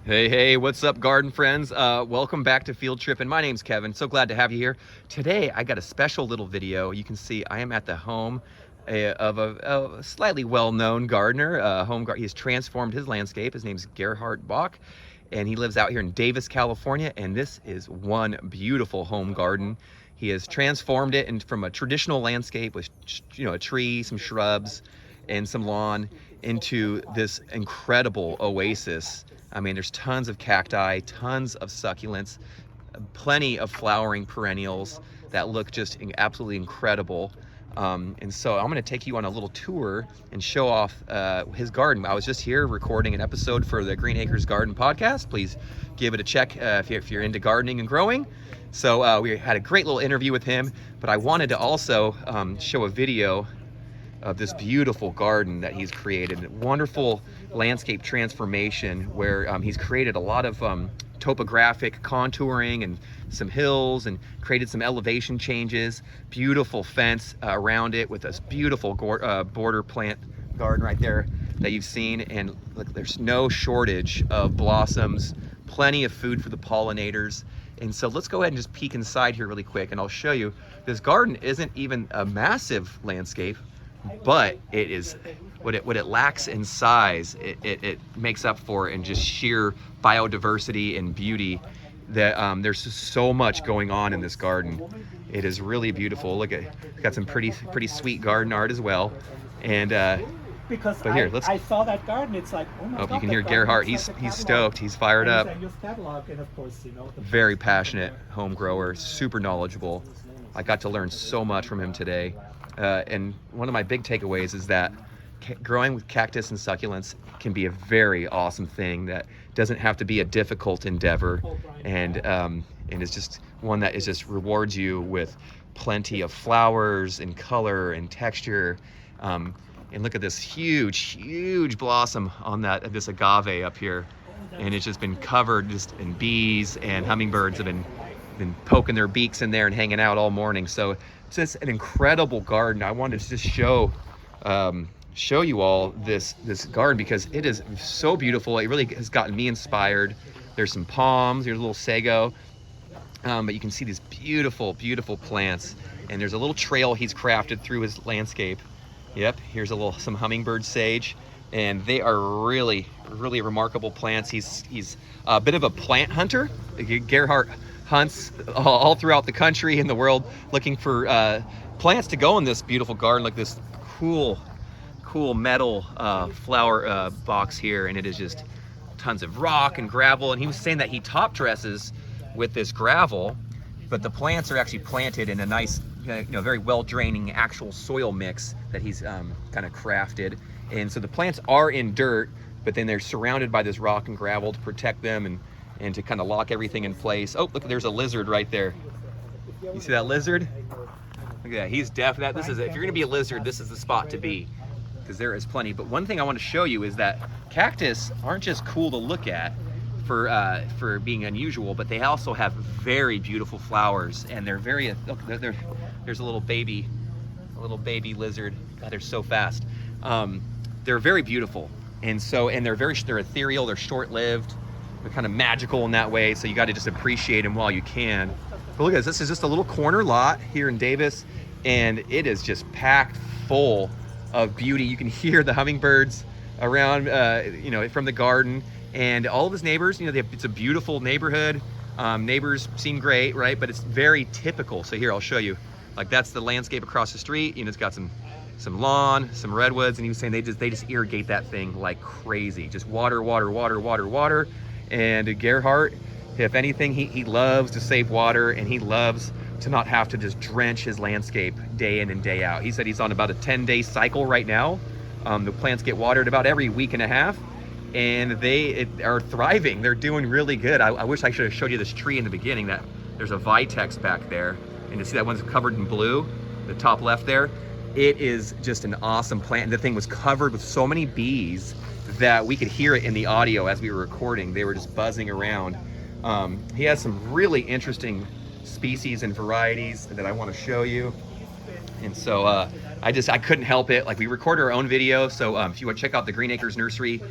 Hey, what's up, garden friends? Welcome back to Field Trip, and my name's Kevin. So glad to have you here. Today, I got a special little video. You can see I am at the home of a slightly well-known gardener. He's transformed his landscape. His name's Gerhard Bock, and he lives out here in Davis, California, and this is one beautiful home garden. He has transformed it from a traditional landscape with, a tree, some shrubs, and some lawn into this incredible oasis. I mean, there's tons of cacti, tons of succulents, plenty of flowering perennials that look just absolutely incredible. And so I'm going to take you on a little tour and show off his garden. I was just here recording an episode for the Green Acres Garden podcast. Please give it a check if you're into gardening and growing. So we had a great little interview with him, but I wanted to also show a video of this beautiful garden that he's created. Wonderful landscape transformation where he's created a lot of topographic contouring and some hills and created some elevation changes. Beautiful fence around it with this beautiful border plant garden right there that you've seen. And look, there's no shortage of blossoms, plenty of food for the pollinators. And so let's go ahead and just peek inside here really quick, and I'll show you. This garden isn't even a massive landscape, but it is what it lacks in size, it makes up for in just sheer biodiversity and beauty. That there's so much going on in this garden. It is really beautiful. Look at, got some pretty sweet garden art as well. And because but here, I saw that garden, it's like, oh my God, you can hear Gerhard. He's stoked. He's fired up. And of course, Very passionate home grower, super knowledgeable. I got to learn so much from him today. And one of my big takeaways is that growing with cactus and succulents can be a very awesome thing that doesn't have to be a difficult endeavor, and it's just one that just rewards you with plenty of flowers and color and texture. And look at this huge blossom on this agave up here, and it's just been covered just in bees, and hummingbirds have been poking their beaks in there and hanging out all morning. So it's just an incredible garden. I wanted to just show you all this garden because it is so beautiful. It really has gotten me inspired. There's some palms, there's a little sago, but you can see these beautiful plants, and there's a little trail he's crafted through his landscape. Yep, here's some hummingbird sage, and they are really remarkable plants. He's a bit of a plant hunter. Gerhard hunts all throughout the country and the world looking for plants to go in this beautiful garden, like this cool metal flower box here, and it is just tons of rock and gravel. And he was saying that he top dresses with this gravel, but the plants are actually planted in a nice, very well draining actual soil mix that he's kind of crafted. And so the plants are in dirt, but then they're surrounded by this rock and gravel to protect them and to kind of lock everything in place. Oh, look, there's a lizard right there. You see that lizard? Look at that. He's definitely, if you're gonna be a lizard, this is the spot to be, because there is plenty. But one thing I want to show you is that cactus aren't just cool to look at for being unusual, but they also have very beautiful flowers, and they're very, look, there's a little baby lizard. God, they're so fast. They're very beautiful, and they're ethereal, they're short-lived, they're kind of magical in that way, so you got to just appreciate them while you can. But look at this is just a little corner lot here in Davis, and it is just packed full of beauty. You can hear the hummingbirds around, from the garden, and all of his neighbors. It's a beautiful neighborhood. Neighbors seem great, right? But it's very typical. So here, I'll show you. Like, that's the landscape across the street. It's got some lawn, some redwoods, and he was saying they just irrigate that thing like crazy. Just water. And Gerhard, if anything, he loves to save water, and he loves to not have to just drench his landscape day in and day out. He said he's on about a 10-day cycle right now. The plants get watered about every week and a half, and they are thriving. They're doing really good. I wish I should have showed you this tree in the beginning. That there's a vitex back there, and you see that one's covered in blue, the top left there. It is just an awesome plant. The thing was covered with so many bees that we could hear it in the audio as we were recording. They were just buzzing around. He has some really interesting species and varieties that I want to show you. And so I couldn't help it. Like, we record our own video. So if you want to check out the Green Acres Nursery,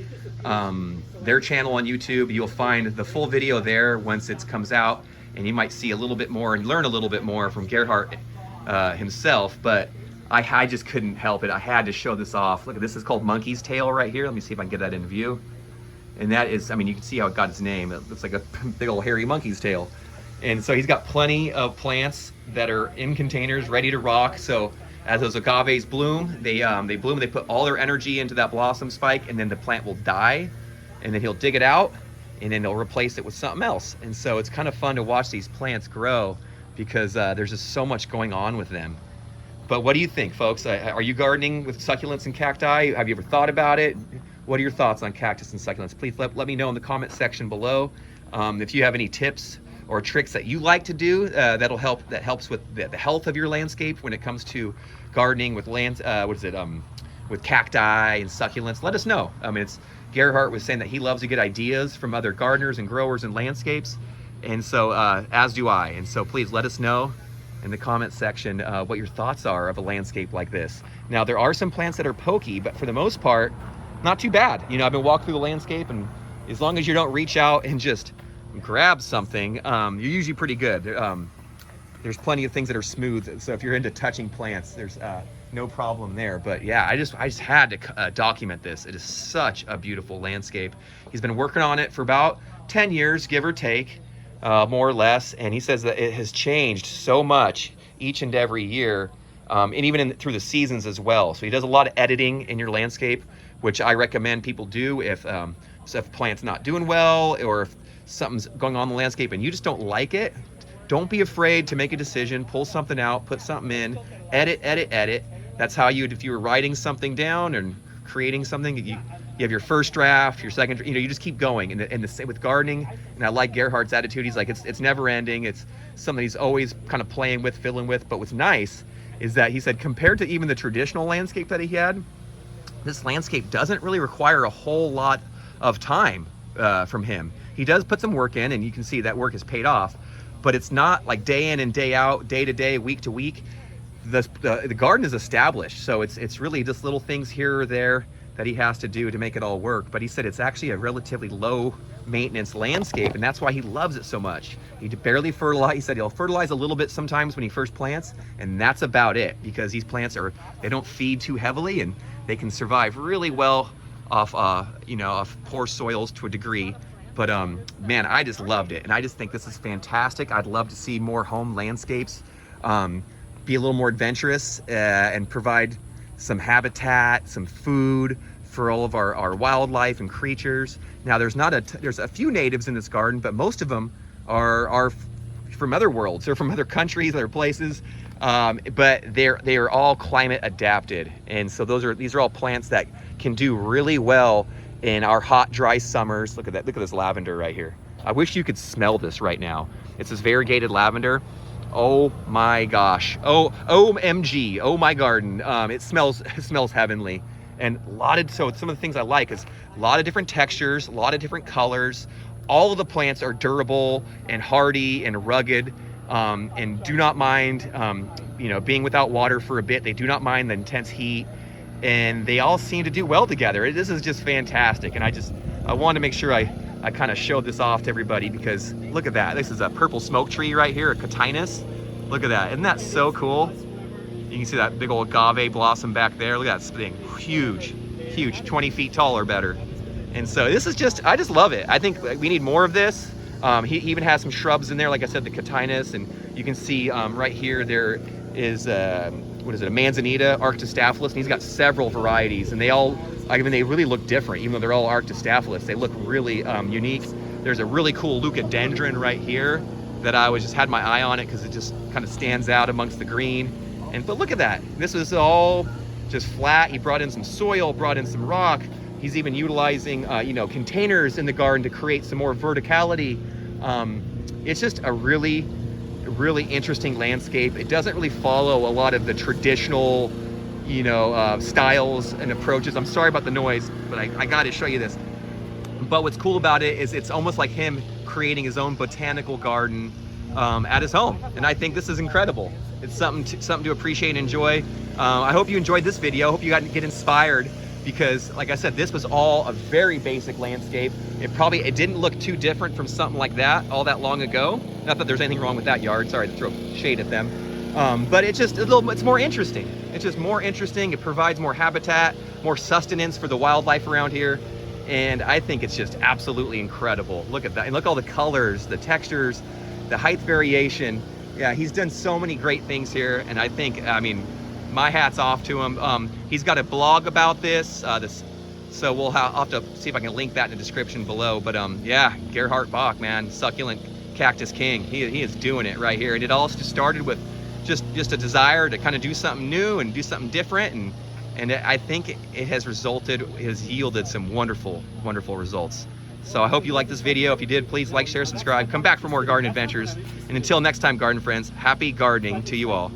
their channel on YouTube, you'll find the full video there once it comes out, and you might see a little bit more and learn a little bit more from Gerhard himself. But I just couldn't help it. I had to show this off. Look, this is called Monkey's Tail right here. Let me see if I can get that in view. And that is, I mean, you can see how it got its name. It looks like a big old hairy monkey's tail. And so he's got plenty of plants that are in containers ready to rock. So as those agaves bloom, they bloom, they put all their energy into that blossom spike, and then the plant will die, and then he'll dig it out, and then he'll replace it with something else. And so it's kind of fun to watch these plants grow, because there's just so much going on with them. But what do you think, folks? Are you gardening with succulents and cacti? Have you ever thought about it? What are your thoughts on cactus and succulents? Please let me know in the comment section below. If you have any tips or tricks that you like to do that helps with the health of your landscape when it comes to gardening with with cacti and succulents, let us know. I mean, Gerhard was saying that he loves to get ideas from other gardeners and growers and landscapes, and so as do I. And so please let us know in the comment section what your thoughts are of a landscape like this. Now, there are some plants that are pokey, but for the most part, not too bad. You know, I've been walking through the landscape, and as long as you don't reach out and just grab something, you're usually pretty good. There's plenty of things that are smooth, so if you're into touching plants, there's no problem there. But yeah, I just had to document this. It is such a beautiful landscape. He's been working on it for about 10 years, give or take, more or less, and he says that it has changed so much each and every year, and even through the seasons as well. So he does a lot of editing in your landscape, which I recommend people do if plant's not doing well, or if something's going on in the landscape and you just don't like it. Don't be afraid to make a decision, pull something out, put something in, edit. That's how if you were writing something down and creating something, you have your first draft, your second, you just keep going. And the same with gardening. And I like Gerhard's attitude. He's like, it's never ending. It's something he's always kind of playing with, fiddling with. But what's nice is that he said, compared to even the traditional landscape that he had, this landscape doesn't really require a whole lot of time from him. He does put some work in, and you can see that work is paid off, but it's not like day in and day out, day to day, week to week. The garden is established, so it's really just little things here or there that he has to do to make it all work. But he said it's actually a relatively low maintenance landscape, and that's why he loves it so much. He barely fertilize. He said he'll fertilize a little bit sometimes when he first plants, and that's about it, because these plants they don't feed too heavily, and they can survive really well off off poor soils to a degree. But man, I just loved it, and I just think this is fantastic. I'd love to see more home landscapes be a little more adventurous and provide some habitat, some food for all of our wildlife and creatures. Now, there's a few natives in this garden, but most of them are from other worlds. They're from other countries, other places, but they are all climate adapted, and so these are all plants that can do really well in our hot, dry summers. Look at that. Look at this lavender right here. I wish you could smell this right now. It's this variegated lavender. Oh my gosh. Oh, OMG. Oh my garden. It smells heavenly. And so some of the things I like is a lot of different textures, a lot of different colors. All of the plants are durable and hardy and rugged, and do not mind being without water for a bit. They do not mind the intense heat, and they all seem to do well together. This is just fantastic, and I wanted to make sure I kind of showed this off to everybody, because look at that. This is a purple smoke tree right here, a Cactus. Look at that. Isn't that so cool? You can see that big old agave blossom back there. Look at that thing. Huge, 20 feet tall or better. And so this is I just love it. I think we need more of this. He even has some shrubs in there, like I said, the Cactus, and you can see right here there is what is it, a manzanita, Arctostaphylos, and he's got several varieties, and they really look different. Even though they're all Arctostaphylos, they look really unique. There's a really cool leucadendron right here that I just had my eye on it because it just kind of stands out amongst the green. But look at that. This is all just flat. He brought in some soil, brought in some rock. He's even utilizing containers in the garden to create some more verticality. It's just a really interesting landscape. It doesn't really follow a lot of the traditional styles and approaches. I'm sorry about the noise, but I got to show you this. But what's cool about it is it's almost like him creating his own botanical garden at his home, and I think this is incredible. It's something to appreciate and enjoy. I hope you enjoyed this video. I hope you get inspired, because like I said, this was all a very basic landscape. It didn't look too different from something like that all that long ago. Not that there's anything wrong with that yard. Sorry to throw shade at them. But it's more interesting. It's just more interesting. It provides more habitat, more sustenance for the wildlife around here. And I think it's just absolutely incredible. Look at that. And look at all the colors, the textures, the height variation. Yeah, he's done so many great things here. And I think, I mean, my hat's off to him. He's got a blog about this. So I'll have to see if I can link that in the description below. But yeah, Gerhard Bock, man, Succulent Cactus King. He is doing it right here. And it all just started with just a desire to kind of do something new and do something different. And I think it has yielded some wonderful, wonderful results. So I hope you liked this video. If you did, please like, share, subscribe. Come back for more garden adventures. And until next time, garden friends, happy gardening to you all.